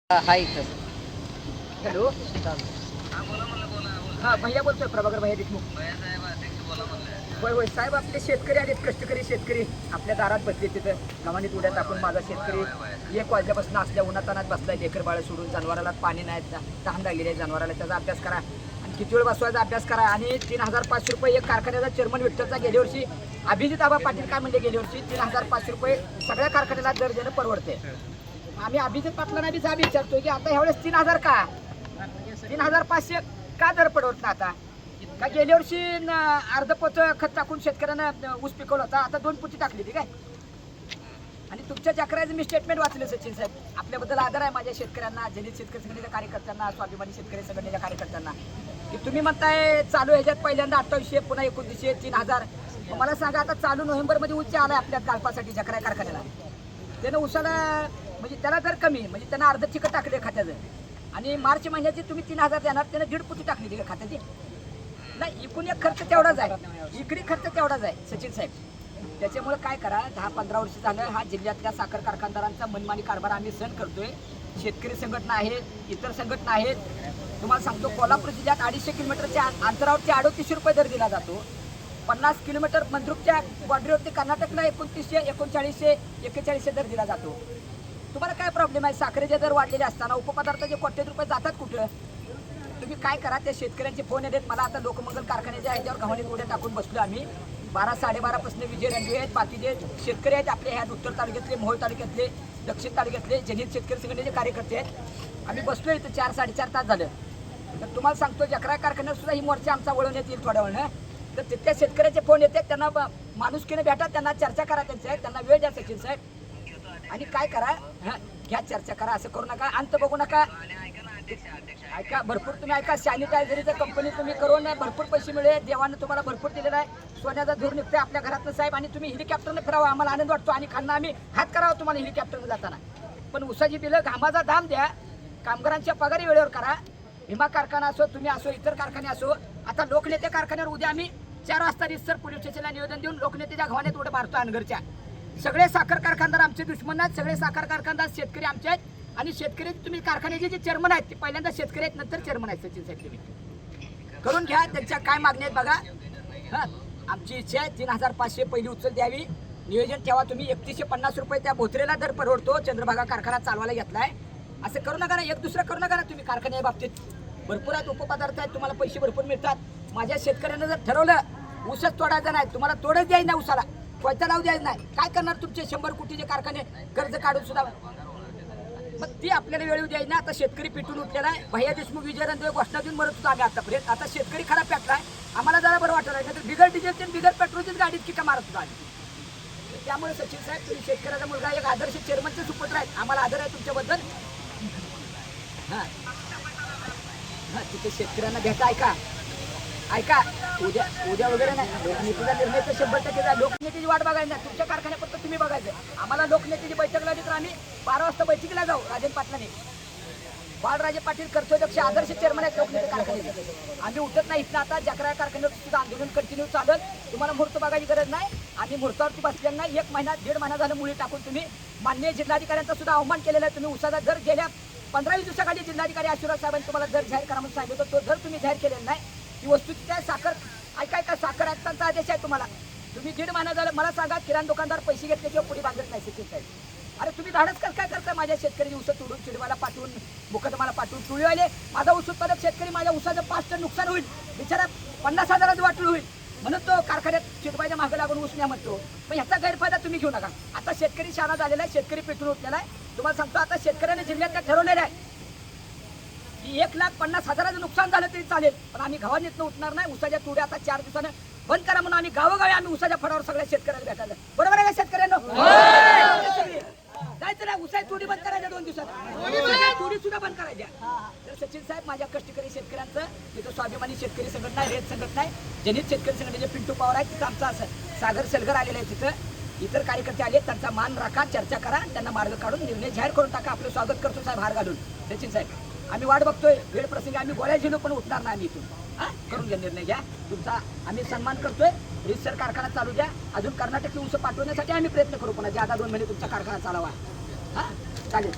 हाय इथं. हॅलो हा भैया बोलतोय, प्रभाकर भैया देशमुख. होय होय साहेब, आपले शेतकरी आलेत, कष्टकरी शेतकरी आपल्या दारात बसले. तिथं गव्हाणीत उड्या टाकून माझा शेतकरी 1 वाजल्यापासून असल्या उन्हातानात बसलाय. लेकर बाळ सोडून, जनावराला पाणी नाही, तहान लागलेली आहे जनावराला. त्याचा अभ्यास करा आणि किती वेळ बसवायचा अभ्यास करा. आणि 3,500 रुपये एक कारखान्याचा चेअरमन विठ्ठलचा गेल्या वर्षी अभिजित आबा पाटील काय म्हणजे गेल्या वर्षी 3,500 रुपये सगळ्या कारखान्याला दर देणं परवडते. आम्ही अभिजित पाटलांना बी जाब विचारतोय की आता ह्यावेळेस 3,000 का 3,500 का दर पडवत ना? आता का गेल्या वर्षी अर्ध पोत खत टाकून शेतकऱ्यांना ऊस पिकवला होता, आता 2 पोती टाकली ती काय? आणि तुमच्या चक्राचं मी स्टेटमेंट वाचलं सचिन साहेब. आपल्याबद्दल आदर आहे माझ्या शेतकऱ्यांना, जनित शेतकरी संघटनेच्या कार्यकर्त्यांना, स्वाभिमानी शेतकरी संघटनेच्या कार्यकर्त्यांना, की तुम्ही म्हणताय चालू ह्याच्यात पहिल्यांदा 2800 पुन्हा 2900 3,000. मला सांगा, आता चालू नोव्हेंबरमध्ये उच्च आलाय आपल्या काळपासाठी चक्रा कारखान्याला. त्यानं उसाला म्हणजे त्याला दर कमी, म्हणजे त्यांना अर्ध चिकट टाकले खात्याचं. आणि मार्च महिन्याची तुम्ही 3,000 देणार, त्यानं 1.5 पोती टाकली का खात्याची? नाही, एकूण एक खर्च तेवढाच आहे, इकडे खर्च तेवढाच आहे सचिन साहेब. त्याच्यामुळे काय करा, 10-15 वर्ष झालं हा जिल्ह्यातल्या साखर कारखानदारांचा मनमानी कारभार आम्ही सहन करतोय. शेतकरी संघटना आहेत, इतर संघटना आहेत. तुम्हाला सांगतो, कोल्हापूर जिल्ह्यात 250 किलोमीटरच्या अंतरावरती 3800 रुपये दर दिला जातो. 50 किलोमीटर मंद्रुपच्या बॉर्डरीवरती कर्नाटकला 2900, 3900, 4100 दर दिला जातो. तुम्हाला काय प्रॉब्लेम आहे? साखरेचे दर वाढलेले असताना उपपदार्थाचे कोट्यवधी रुपये जातात कुठं? तुम्ही काय करा, त्या शेतकऱ्यांचे फोन येतात मला. आता लोकमंगल कारखान्याच्या ह्याच्यावर गव्हाणीत उड्या टाकून बसलो आम्ही. 12-12:30 पासून विजय रणवे आहेत, बाकीचे शेतकरी आहेत आपले, ह्या उत्तर तालुक्यातले, मोहोळ तालुक्यातले, दक्षिण तालुक्यातले जनित शेतकरी संघटनेचे कार्यकर्ते आहेत. आम्ही बसलो इथं 4-4.5 तास झालं. तर तुम्हाला सांगतो, जकरा कारखान्यात सुद्धा ही मोर्चा आमचा वळवण्यात येईल थोड्या वेळानं. तर तिथल्या शेतकऱ्याचे फोन येतात, त्यांना माणुसकीने भेटा, त्यांना चर्चा करा, त्यांना वेळ द्या सचिन साहेब. आणि काय करा, घ्या चर्चा करा, असं करू नका, अंत बघू नका. ऐका, भरपूर तुम्ही ऐका, सॅनिटायझरचं कंपनी तुम्ही करून भरपूर पैसे मिळेल, देवानं तुम्हाला भरपूर दिलेला आहे. सोन्याचा धूर निघतोय आपल्या घरातनं साहेब. आणि तुम्ही हेलिकॉप्टरनं फिरावं, आम्हाला आनंद वाटतो. आणि खालनं आम्ही हात करावं तुम्हाला हेलिकॉप्टरनं जाताना. पण उसाची बिलं, घामाचा दाम द्या, कामगारांच्या पगारी वेळेवर करा. भीमा कारखाना असो, तुम्ही असो, इतर कारखाने असो. आता लोकनेते कारखान्यावर उद्या आम्ही 4 वाजता रिसर पोलीस स्टेशनला निवेदन देऊन लोकनेतेच्या गव्हाण्यात उड्या मारतो अनगरच्या. सगळे साखर कारखानदार आमचे दुश्मन आहेत, सगळे साखर कारखानदार शेतकरी आमचे आहेत. आणि शेतकरी तुम्ही कारखान्याचे जे चेअरमन आहेत ते पहिल्यांदा शेतकरी आहेत, नंतर चेअरमन आहेत सचिन साहेब. तुम्ही करून घ्या, त्यांच्या काय मागणी आहेत बघा. हां, आमची इच्छा आहे 3,500 पहिली उचल द्यावी. नियोजन ठेवा तुम्ही. 3150 रुपये त्या भोसरेला दर परवडतो, चंद्रभागा कारखाना चालवायला घेतलाय. असं करू नका ना, एक दुसरं करू नका ना तुम्ही. कारखान्या बाबतीत भरपूर आहेत, उपपदार्थ आहेत, तुम्हाला पैसे भरपूर मिळतात. माझ्या शेतकऱ्यांना जर ठरवलं ऊसच तोडायचं नाही, तुम्हाला तोडच द्यायचं नाही, ऊसाला कोयता लावू द्यायचं नाही, काय करणार? तुमचे 100 कोटीचे कारखाने कर्ज काढून सुद्धा मग ती आपल्याला वेळ द्यायची ना. आता शेतकरी पेटून उठलेला आहे. भैया देशमुख विजय रणवे घोषणा देऊन मरत होतो आम्ही आतापर्यंत. आता शेतकरी खरा पेटलाय, आम्हाला जरा बरं वाटत आहे. तर बिगर डिझेलचे बिगर पेट्रोलचीच गाडीत किका मारत होतो आम्ही. त्यामुळे सचिन साहेब, तुम्ही शेतकऱ्याचा मुलगा, एक आदर्श चेअरमनचे सुपुत्र आहेत, आम्हाला आदर आहे तुमच्याबद्दल. हां हां, तिथे शेतकऱ्यांना भेटा. ऐका, उद्या वगैरे नाही, लोकनेतेचा निर्णय तर 100% लोकनेतेची वाट बघायची नाही. तुमच्या कारखान्यापर्यंत तुम्ही बघायचं. आम्हाला लोकनेतेची बैठक लावली तर आम्ही 12 वाजता बैठकीला जाऊ. राजन पाटलांनी, बाळराजे पाटील कर्तव्यदक्ष आदर्श चेअरमन आहेत लोकनेते कारखान्याचे. आम्ही उठत नाही इथं. आता जकरा कारखान्यावर सुद्धा आंदोलन कंटिन्यू चालत. तुम्हाला मुहूर्त बघायची गरज नाही. आम्ही मुहूर्तावरती बसलेला नाही. 1 महिना 1.5 महिना झालं मुली टाकून तुम्ही माननीय जिल्हाधिकाऱ्यांचा सुद्धा अवमान केलेला आहे. तुम्ही उसाचा दर गेल्या 15-20 दिवसाखाली जिल्हाधिकारी आशीर्वाद साहेबांनी तुम्हाला दर जाहीर करा म्हणून सांगितलं होतं. तो दर तुम्ही जाहीर केलेला नाही. ही वस्तुस्थिती आहे. साखर ऐका, साखर आयुक्तांचा आदेश आहे तुम्हाला. तुम्ही 1.5 महिना झालं. मला सांगा, किराणा दुकानदार पैसे घेतल्याशिवाय पुढे बांधत नाही सचिन साहेब. अरे तुम्ही धाडस काय करता? माझ्या शेतकरी ऊस तोडून चिडवायला पाठवून, मुकदमाला पाठवून, टोळीवाले. माझा ऊस उत्पादक शेतकरी, माझ्या ऊसाचं 5 टन नुकसान होईल, बिचारा 50,000चं वाटून होईल म्हणून तो कारखान्यात चिडवायच्या मागे लागून ऊस न्या म्हणतो. पण ह्याचा गैरफायदा तुम्ही घेऊ नका. आता शेतकरी शहाणा झालेला आहे, शेतकरी पेटून उठलेला आहे. तुम्हाला सांगतो, आता शेतकऱ्याने जिल्ह्यात ठरवलेलं आहे की 1,50,000चं नुकसान झालं तरी चालेल, पण आम्ही गव्हाणीतनं उठणार नाही. उसाच्या तुड्या आता 4 दिवसानं बंद करा म्हणून आम्ही गावोगावी आम्ही उसाच्या फळावर सगळ्या शेतकऱ्याला भेटायला. बरोबर आहे का शेतकऱ्यांना? जायचं नाही, उसाची तुडी बंद करायच्या 2 दिवसात, तुडी सुद्धा बंद करायच्या. तर सचिन साहेब, माझ्या कष्टकरी शेतकऱ्यांचं तिथं स्वाभिमानी शेतकरी संघटना आहे, रेत संघटना आहे, जनित शेतकरी संघटनेचे पिंटू पवार आहे, तिथं आमचा सागर सेलगर आलेला आहे. तिथं इतर कार्यकर्ते आले, त्यांचा मान राखा, चर्चा करा, त्यांना मार्ग काढून निर्णय जाहीर करून टाका. आपलं स्वागत करतो साहेब, हार घालून. सचिन साहेब, आम्ही वाट बघतोय. वेळ प्रसंगी आम्ही गोळ्या झेलू, पण उठणार नाही आम्ही इथून. करून घ्या, निर्णय घ्या तुमचा. आम्ही सन्मान करतोय. रिसर कारखाना चालू द्या. अजून कर्नाटकी ऊस पाठवण्यासाठी आम्ही प्रयत्न करू. पुन्हा ज्यादा 2 महिने तुमचा कारखाना चालवा. हां, चालेल.